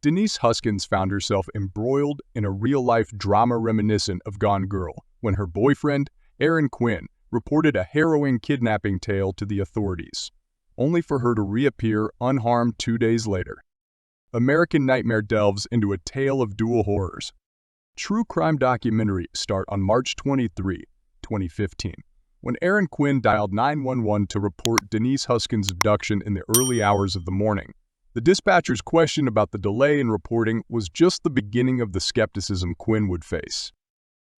Denise Huskins found herself embroiled in a real-life drama reminiscent of Gone Girl when her boyfriend, Aaron Quinn, reported a harrowing kidnapping tale to the authorities, only for her to reappear unharmed 2 days later. American Nightmare delves into a tale of dual horrors. True crime documentary start on March 23, 2015, when Aaron Quinn dialed 911 to report Denise Huskins' abduction in the early hours of the morning. The dispatcher's question about the delay in reporting was just the beginning of the skepticism Quinn would face.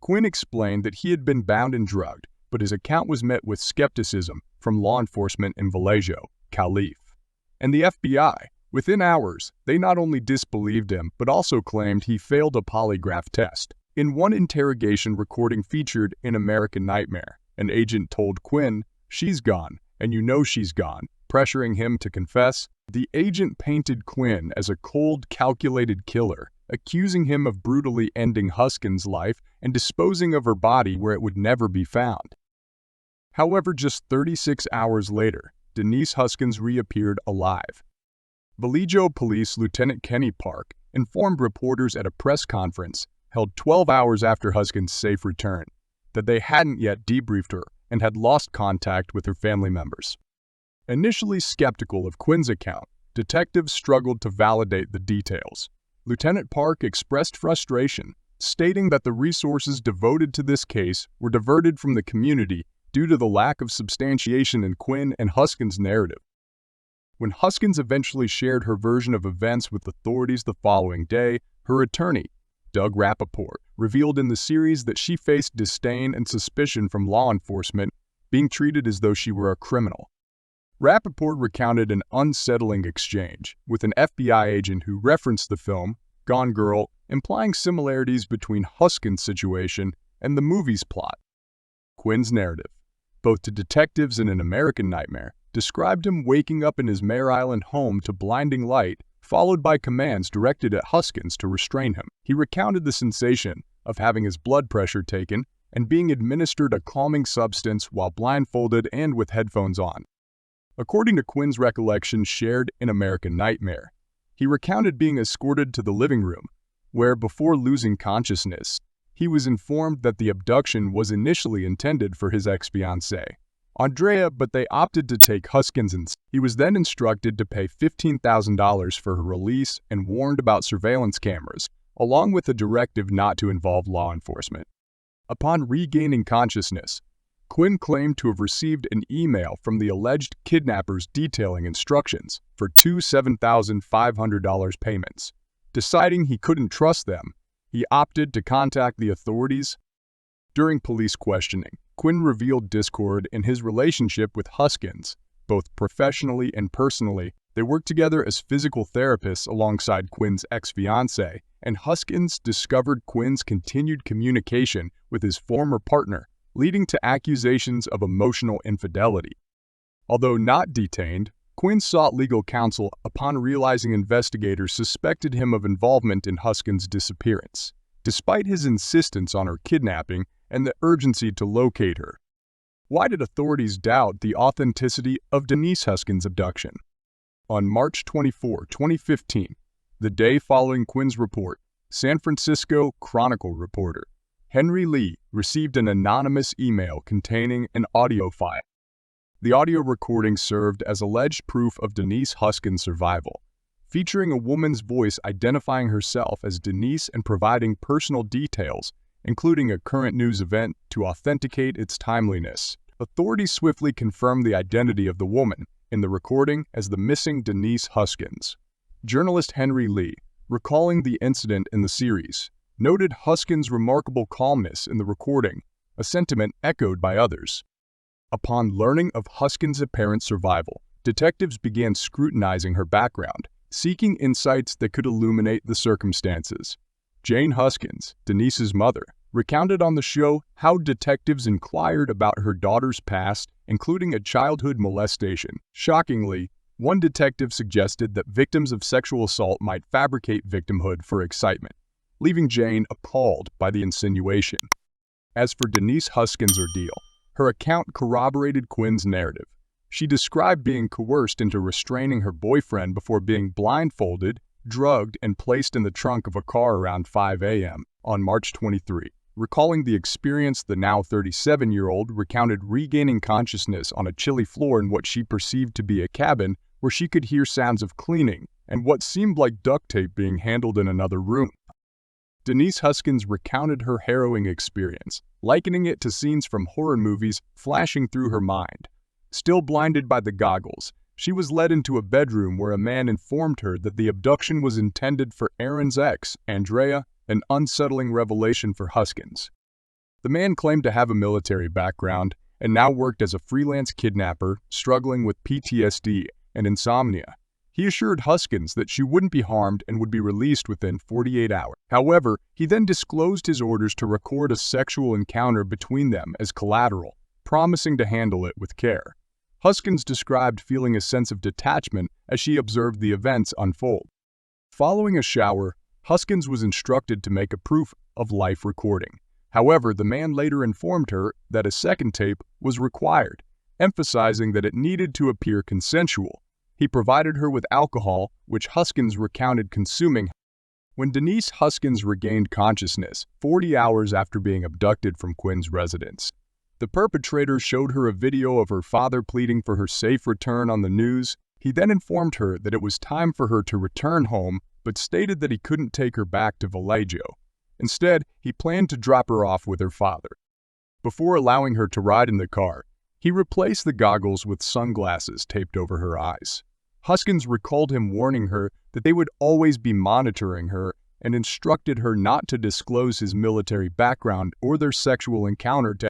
Quinn explained that he had been bound and drugged, but his account was met with skepticism from law enforcement in Vallejo, Calif, and the FBI. Within hours, they not only disbelieved him, but also claimed he failed a polygraph test. In one interrogation recording featured in American Nightmare, an agent told Quinn, "She's gone, and you know she's gone," pressuring him to confess. The agent painted Quinn as a cold, calculated killer, accusing him of brutally ending Huskins' life and disposing of her body where it would never be found. However, just 36 hours later, Denise Huskins reappeared alive. Vallejo Police Lieutenant Kenny Park informed reporters at a press conference held 12 hours after Huskins' safe return that they hadn't yet debriefed her and had lost contact with her family members. Initially skeptical of Quinn's account, detectives struggled to validate the details. Lieutenant Park expressed frustration, stating that the resources devoted to this case were diverted from the community due to the lack of substantiation in Quinn and Huskins' narrative. When Huskins eventually shared her version of events with authorities the following day, her attorney, Doug Rappaport, revealed in the series that she faced disdain and suspicion from law enforcement, being treated as though she were a criminal. Rappaport recounted an unsettling exchange with an FBI agent who referenced the film, Gone Girl, implying similarities between Huskins' situation and the movie's plot. Quinn's narrative, both to detectives and in American Nightmare, described him waking up in his Mare Island home to blinding light, followed by commands directed at Huskins to restrain him. He recounted the sensation of having his blood pressure taken and being administered a calming substance while blindfolded and with headphones on. According to Quinn's recollections shared in American Nightmare, he recounted being escorted to the living room, where, before losing consciousness, he was informed that the abduction was initially intended for his ex-fiancée, Andrea, but they opted to take Huskins instead. He was then instructed to pay $15,000 for her release and warned about surveillance cameras, along with a directive not to involve law enforcement. Upon regaining consciousness, Quinn claimed to have received an email from the alleged kidnappers detailing instructions for two $7,500 payments. Deciding he couldn't trust them, he opted to contact the authorities. During police questioning, Quinn revealed discord in his relationship with Huskins. Both professionally and personally, they worked together as physical therapists alongside Quinn's ex-fiancée, and Huskins discovered Quinn's continued communication with his former partner, leading to accusations of emotional infidelity. Although not detained, Quinn sought legal counsel upon realizing investigators suspected him of involvement in Huskins' disappearance, despite his insistence on her kidnapping and the urgency to locate her. Why did authorities doubt the authenticity of Denise Huskins' abduction? On March 24, 2015, the day following Quinn's report, San Francisco Chronicle reporter Henry Lee received an anonymous email containing an audio file. The audio recording served as alleged proof of Denise Huskins' survival, featuring a woman's voice identifying herself as Denise and providing personal details, including a current news event, to authenticate its timeliness. Authorities swiftly confirmed the identity of the woman in the recording as the missing Denise Huskins. Journalist Henry Lee, recalling the incident in the series, noted Huskins' remarkable calmness in the recording, a sentiment echoed by others. Upon learning of Huskins' apparent survival, detectives began scrutinizing her background, seeking insights that could illuminate the circumstances. Jane Huskins, Denise's mother, recounted on the show how detectives inquired about her daughter's past, including a childhood molestation. Shockingly, one detective suggested that victims of sexual assault might fabricate victimhood for excitement, leaving Jane appalled by the insinuation. As for Denise Huskins' ordeal, her account corroborated Quinn's narrative. She described being coerced into restraining her boyfriend before being blindfolded drugged, and placed in the trunk of a car around 5 a.m. on March 23. Recalling the experience, the now 37-year-old recounted regaining consciousness on a chilly floor in what she perceived to be a cabin where she could hear sounds of cleaning and what seemed like duct tape being handled in another room. Denise Huskins recounted her harrowing experience, likening it to scenes from horror movies flashing through her mind. Still blinded by the goggles, she was led into a bedroom where a man informed her that the abduction was intended for Aaron's ex, Andrea, an unsettling revelation for Huskins. The man claimed to have a military background and now worked as a freelance kidnapper, struggling with PTSD and insomnia. He assured Huskins that she wouldn't be harmed and would be released within 48 hours. However, he then disclosed his orders to record a sexual encounter between them as collateral, promising to handle it with care. Huskins described feeling a sense of detachment as she observed the events unfold. Following a shower, Huskins was instructed to make a proof of life recording. However, the man later informed her that a second tape was required, emphasizing that it needed to appear consensual. He provided her with alcohol, which Huskins recounted consuming. When Denise Huskins regained consciousness 40 hours after being abducted from Quinn's residence, the perpetrator showed her a video of her father pleading for her safe return on the news. He then informed her that it was time for her to return home, but stated that he couldn't take her back to Vallejo. Instead, he planned to drop her off with her father. Before allowing her to ride in the car, he replaced the goggles with sunglasses taped over her eyes. Huskins recalled him warning her that they would always be monitoring her and instructed her not to disclose his military background or their sexual encounter to.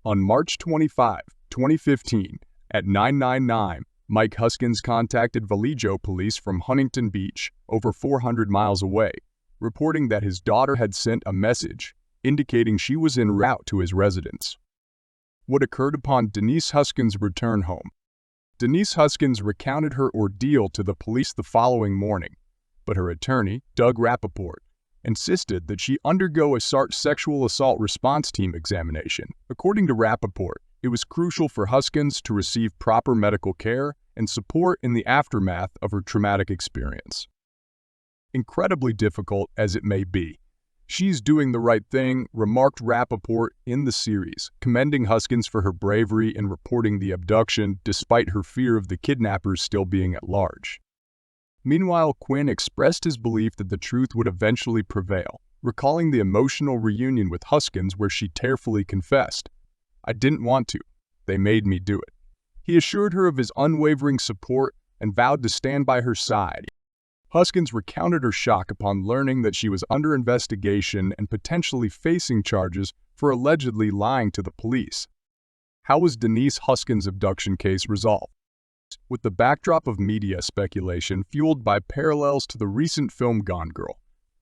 On March 25, 2015, at 999, Mike Huskins contacted Vallejo police from Huntington Beach, over 400 miles away, reporting that his daughter had sent a message indicating she was en route to his residence. What occurred upon Denise Huskins' return home? Denise Huskins recounted her ordeal to the police the following morning, but her attorney, Doug Rappaport, insisted that she undergo a sexual assault response team examination. According to Rappaport, it was crucial for Huskins to receive proper medical care and support in the aftermath of her traumatic experience. Incredibly difficult as it may be, she's doing the right thing, remarked Rappaport in the series, commending Huskins for her bravery in reporting the abduction despite her fear of the kidnappers still being at large. Meanwhile, Quinn expressed his belief that the truth would eventually prevail, recalling the emotional reunion with Huskins where she tearfully confessed, "I didn't want to. They made me do it." He assured her of his unwavering support and vowed to stand by her side. Huskins recounted her shock upon learning that she was under investigation and potentially facing charges for allegedly lying to the police. How was Denise Huskins' abduction case resolved? With the backdrop of media speculation fueled by parallels to the recent film Gone Girl,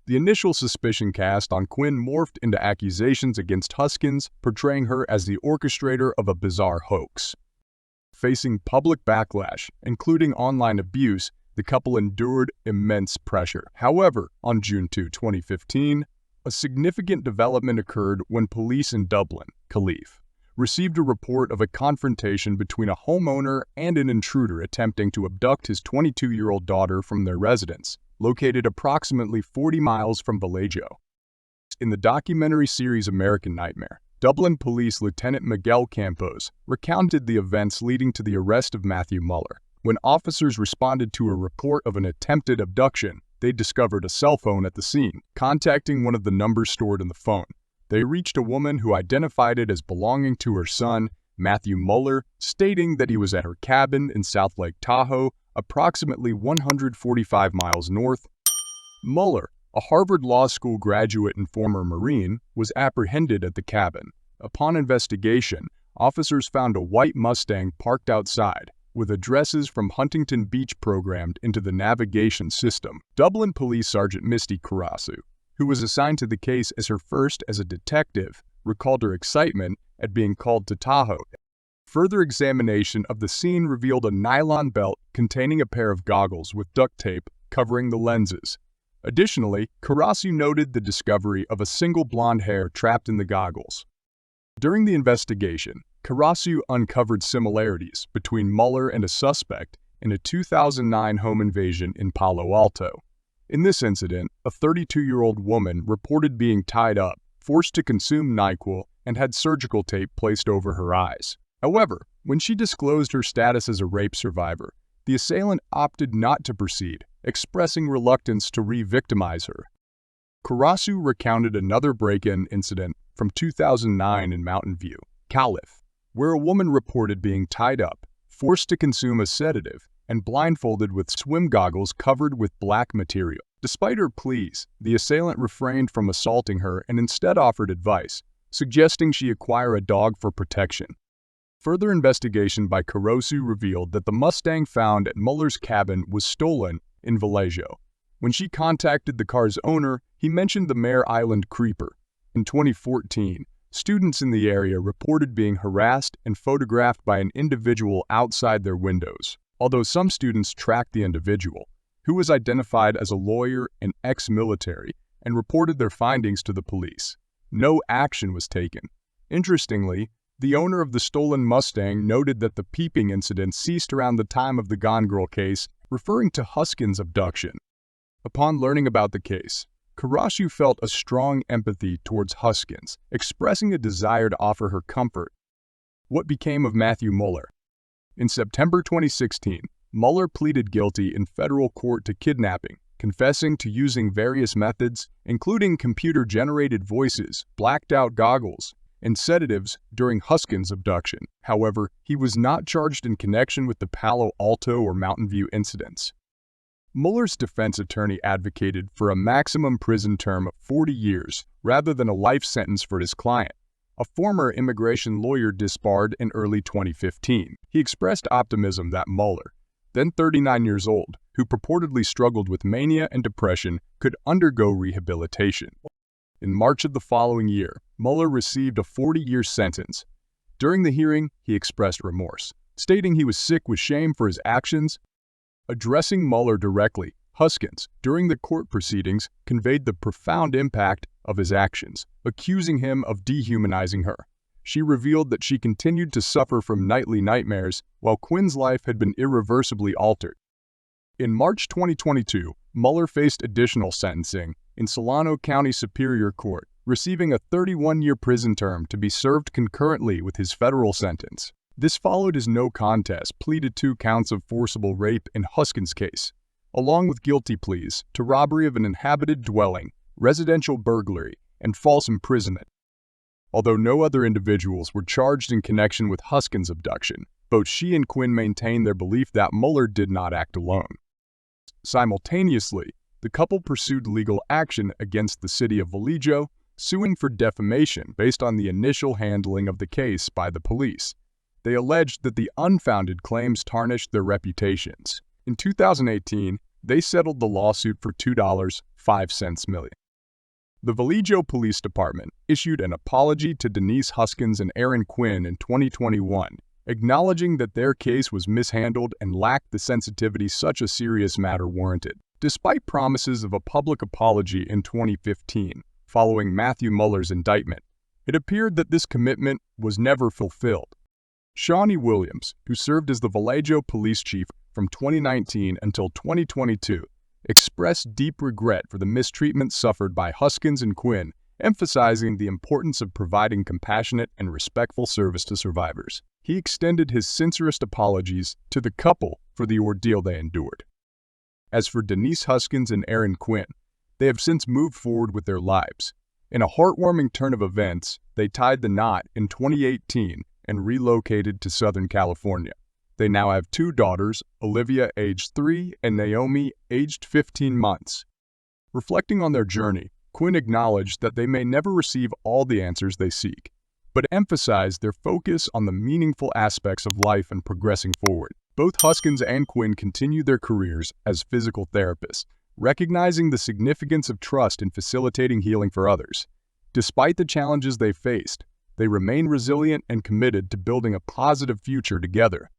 the initial suspicion cast on Quinn morphed into accusations against Huskins, portraying her as the orchestrator of a bizarre hoax. Facing public backlash, including online abuse, the couple endured immense pressure. However, on June 2, 2015, a significant development occurred when police in Dublin, Kalife, received a report of a confrontation between a homeowner and an intruder attempting to abduct his 22-year-old daughter from their residence, located approximately 40 miles from Vallejo. In the documentary series American Nightmare, Dublin Police Lieutenant Miguel Campos recounted the events leading to the arrest of Matthew Mueller. When officers responded to a report of an attempted abduction, they discovered a cell phone at the scene. Contacting one of the numbers stored in the phone, they reached a woman who identified it as belonging to her son, Matthew Mueller, stating that he was at her cabin in South Lake Tahoe, approximately 145 miles north. Mueller, a Harvard Law School graduate and former Marine, was apprehended at the cabin. Upon investigation, officers found a white Mustang parked outside, with addresses from Huntington Beach programmed into the navigation system. Dublin Police Sergeant Misty Karasu, who was assigned to the case as her first as a detective, recalled her excitement at being called to Tahoe. Further examination of the scene revealed a nylon belt containing a pair of goggles with duct tape covering the lenses. Additionally, Karasu noted the discovery of a single blonde hair trapped in the goggles. During the investigation, Karasu uncovered similarities between Mueller and a suspect in a 2009 home invasion in Palo Alto. In this incident, a 32-year-old woman reported being tied up, forced to consume NyQuil, and had surgical tape placed over her eyes. However, when she disclosed her status as a rape survivor, the assailant opted not to proceed, expressing reluctance to re-victimize her. Karasu recounted another break-in incident from 2009 in Mountain View, Calif, where a woman reported being tied up, forced to consume a sedative, and blindfolded with swim goggles covered with black material. Despite her pleas, the assailant refrained from assaulting her and instead offered advice, suggesting she acquire a dog for protection. Further investigation by Karasu revealed that the Mustang found at Mueller's cabin was stolen in Vallejo. When she contacted the car's owner, he mentioned the Mare Island Creeper. In 2014, students in the area reported being harassed and photographed by an individual outside their windows, although some students tracked the individual, who was identified as a lawyer and ex-military, and reported their findings to the police. No action was taken. Interestingly, the owner of the stolen Mustang noted that the peeping incident ceased around the time of the Gone Girl case, referring to Huskins' abduction. Upon learning about the case, Karasu felt a strong empathy towards Huskins, expressing a desire to offer her comfort. What became of Matthew Mueller? In September 2016, Mueller pleaded guilty in federal court to kidnapping, confessing to using various methods, including computer-generated voices, blacked-out goggles, and sedatives during Huskins' abduction. However, he was not charged in connection with the Palo Alto or Mountain View incidents. Mueller's defense attorney advocated for a maximum prison term of 40 years rather than a life sentence for his client. A former immigration lawyer disbarred in early 2015. He expressed optimism that Mueller, then 39 years old, who purportedly struggled with mania and depression, could undergo rehabilitation. In March of the following year, Mueller received a 40-year sentence. During the hearing, he expressed remorse, stating he was sick with shame for his actions. Addressing Mueller directly, Huskins, during the court proceedings, conveyed the profound impact of his actions, accusing him of dehumanizing her. She revealed that she continued to suffer from nightly nightmares, while Quinn's life had been irreversibly altered. In March 2022, Mueller faced additional sentencing in Solano County Superior Court, receiving a 31-year prison term to be served concurrently with his federal sentence. This followed his no contest plea to 2 counts of forcible rape in Huskins' case, along with guilty pleas to robbery of an inhabited dwelling, residential burglary, and false imprisonment. Although no other individuals were charged in connection with Huskins' abduction, both she and Quinn maintained their belief that Mueller did not act alone. Simultaneously, the couple pursued legal action against the city of Vallejo, suing for defamation based on the initial handling of the case by the police. They alleged that the unfounded claims tarnished their reputations. In 2018, they settled the lawsuit for $2.05 million. The Vallejo Police Department issued an apology to Denise Huskins and Aaron Quinn in 2021, acknowledging that their case was mishandled and lacked the sensitivity such a serious matter warranted. Despite promises of a public apology in 2015, following Matthew Mueller's indictment, it appeared that this commitment was never fulfilled. Shawnee Williams, who served as the Vallejo police chief from 2019 until 2022, expressed deep regret for the mistreatment suffered by Huskins and Quinn, emphasizing the importance of providing compassionate and respectful service to survivors. He extended his sincerest apologies to the couple for the ordeal they endured. As for Denise Huskins and Aaron Quinn, they have since moved forward with their lives. In a heartwarming turn of events, they tied the knot in 2018 and relocated to Southern California. They now have 2 daughters, Olivia, aged 3, and Naomi, aged 15 months. Reflecting on their journey, Quinn acknowledged that they may never receive all the answers they seek, but emphasized their focus on the meaningful aspects of life and progressing forward. Both Huskins and Quinn continue their careers as physical therapists, recognizing the significance of trust in facilitating healing for others. Despite the challenges they faced, they remain resilient and committed to building a positive future together.